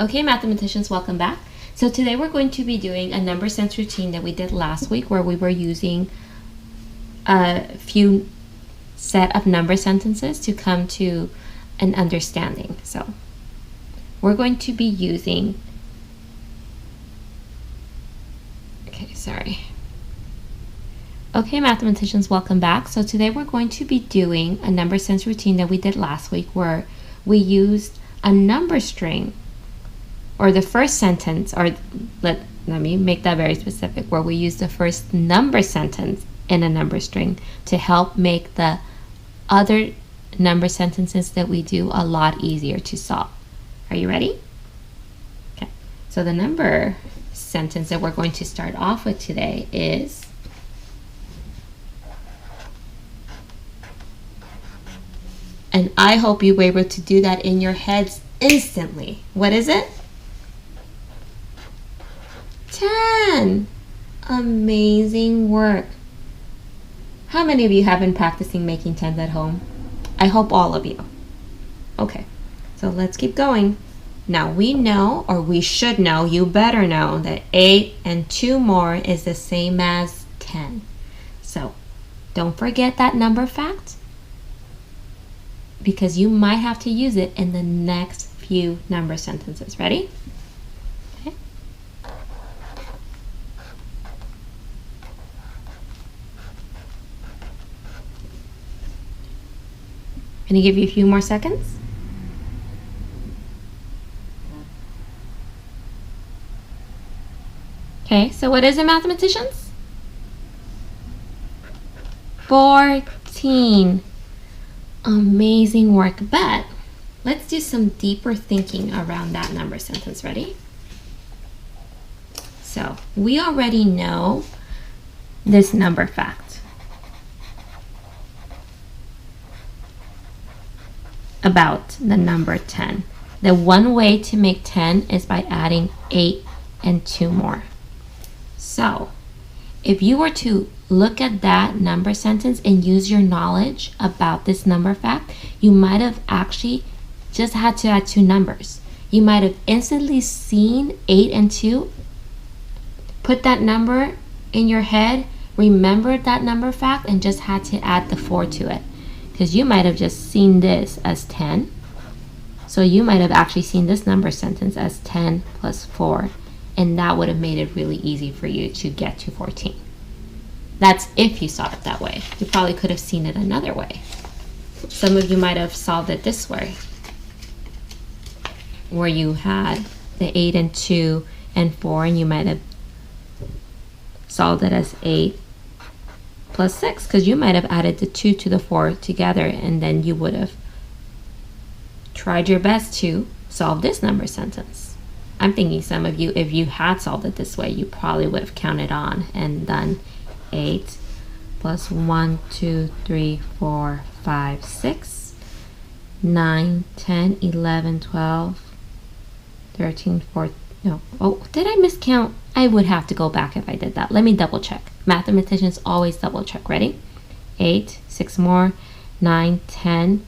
Okay, mathematicians, welcome back. So today we're going to be doing a number sense routine that we did last week where we were using a few set of number sentences to come to an understanding. So we're going to be using, Okay, mathematicians, welcome back. So today we're going to be doing a number sense routine that we did last week where we used a number string, or the first sentence, or let me make that very specific, where we use the first number sentence in a number string to help make the other number sentences that we do a lot easier to solve. Are you ready? Okay, so the number sentence that we're going to start off with today is and I hope you were able to do that in your heads instantly. What is it? 10. Amazing work. How many of you have been practicing making 10s at home? I hope all of you. Okay, so let's keep going. Now we know, or we should know, you better know, that 8 and 2 more is the same as 10. So don't forget that number fact, because you might have to use it in the next few number sentences. Ready? Okay. I'm going to give you a few more seconds. Okay, so what is it, mathematicians? 14. Amazing work, but let's do some deeper thinking around that number sentence. Ready? So we already know this number fact about the number 10. The one way to make 10 is by adding 8 and 2 more. So if you were to look at that number sentence and use your knowledge about this number fact, you might have actually just had to add 2 numbers. You might have instantly seen 8 and 2, put that number in your head, remembered that number fact, and just had to add the 4 to it. Because you might have just seen this as 10. So you might have actually seen this number sentence as 10 plus 4, and that would have made it really easy for you to get to 14. That's if you saw it that way. You probably could have seen it another way. Some of you might have solved it this way, where you had the 8 and 2 and 4, and you might have solved it as 8 plus 6, because you might have added the 2 to the 4 together, and then you would have tried your best to solve this number sentence. I'm thinking some of you, if you had solved it this way, you probably would have counted on and done 8 plus 1, 2, 3, 4, 5, 6, 9, 10, 11, 12, 13, 14. No. Oh, did I miscount? I would have to go back if I did that. Let me double check. Mathematicians always double check. Ready? 8, 6 more, 9, 10,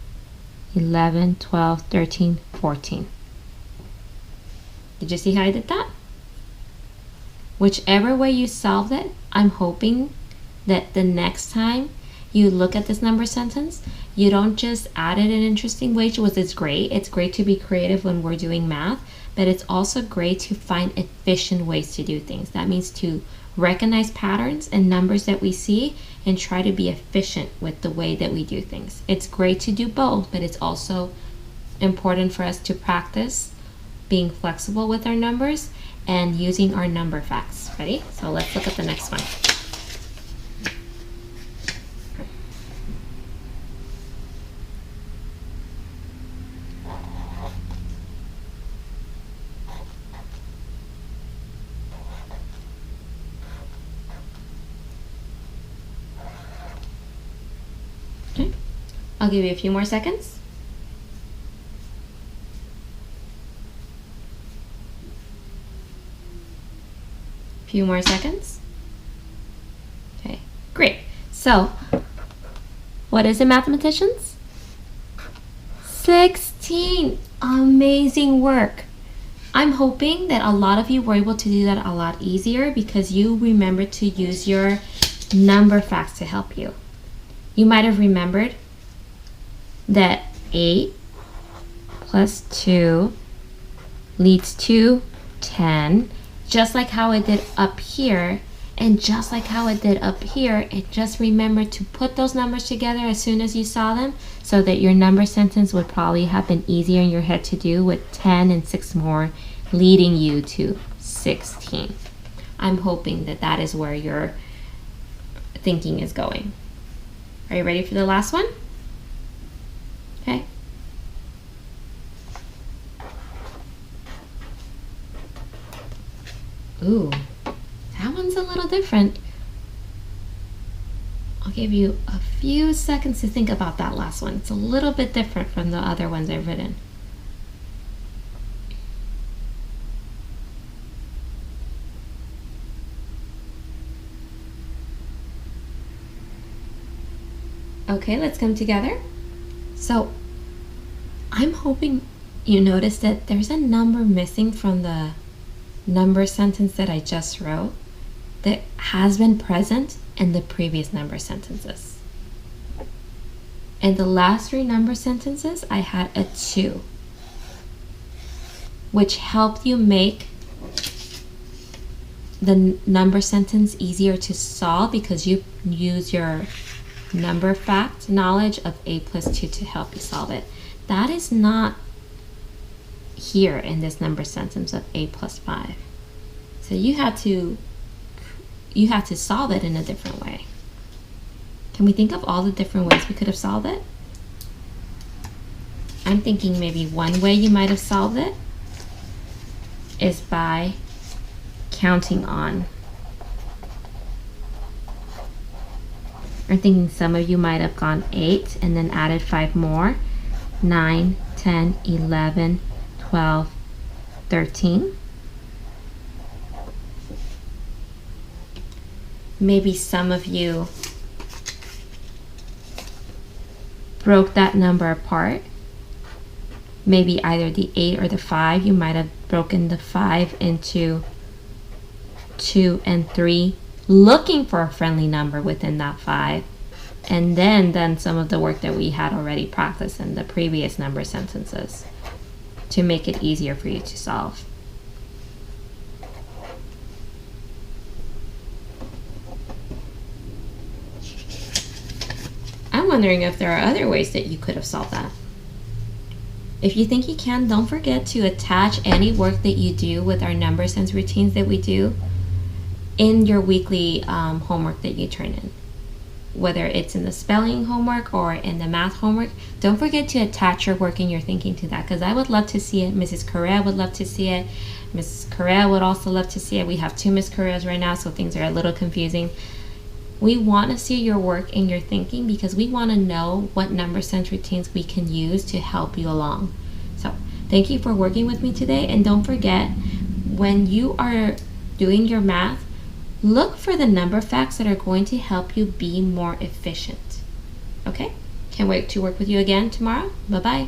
11, 12, 13, 14. Did you see how I did that? Whichever way you solved it, I'm hoping that the next time you look at this number sentence, you don't just add it in an interesting way, which is great. It's great to be creative when we're doing math, but it's also great to find efficient ways to do things. That means to recognize patterns and numbers that we see and try to be efficient with the way that we do things. It's great to do both, but it's also important for us to practice being flexible with our numbers and using our number facts. Ready? So let's look at the next one. Okay. I'll give you a few more seconds. Few more seconds. Okay, great. So, what is it, mathematicians? 16. Amazing work. I'm hoping that a lot of you were able to do that a lot easier because you remembered to use your number facts to help you. You might have remembered that 8 plus 2 leads to 10, just like how it did up here, and just like how it did up here. And just remember to put those numbers together as soon as you saw them, so that your number sentence would probably have been easier in your head to do, with 10 and 6 more leading you to 16. I'm hoping that that is where your thinking is going. Are you ready for the last one? Okay. Ooh, that one's a little different. I'll give you a few seconds to think about that last one. It's a little bit different from the other ones I've written. Okay, let's come together. So I'm hoping you notice that there's a number missing from the number sentence that I just wrote that has been present in the previous number sentences. In the last 3 number sentences, I had a 2, which helped you make the number sentence easier to solve because you use your number fact knowledge of 8 plus 2 to help you solve it. That is not here in this number sentence of 8 plus 5. So you have to solve it in a different way. Can we think of all the different ways we could have solved it? I'm thinking maybe one way you might have solved it is by counting on. I'm thinking some of you might have gone 8 and then added 5 more. 9, 10, 11, 12, 13. Maybe some of you broke that number apart. Maybe either the 8 or the 5. You might have broken the 5 into 2 and 3, looking for a friendly number within that 5, and then done some of the work that we had already practiced in the previous number sentences to make it easier for you to solve. I'm wondering if there are other ways that you could have solved that. If you think you can, don't forget to attach any work that you do with our number sense routines that we do in your weekly homework that you turn in. Whether it's in the spelling homework or in the math homework, don't forget to attach your work and your thinking to that, because I would love to see it. Mrs. Correa would love to see it. Mrs. Correa would also love to see it. We have 2 Miss Correas right now, so things are a little confusing. We want to see your work and your thinking because we want to know what number sense routines we can use to help you along. So thank you for working with me today, and don't forget, when you are doing your math, look for the number facts that are going to help you be more efficient. Okay? Can't wait to work with you again tomorrow. Bye-bye.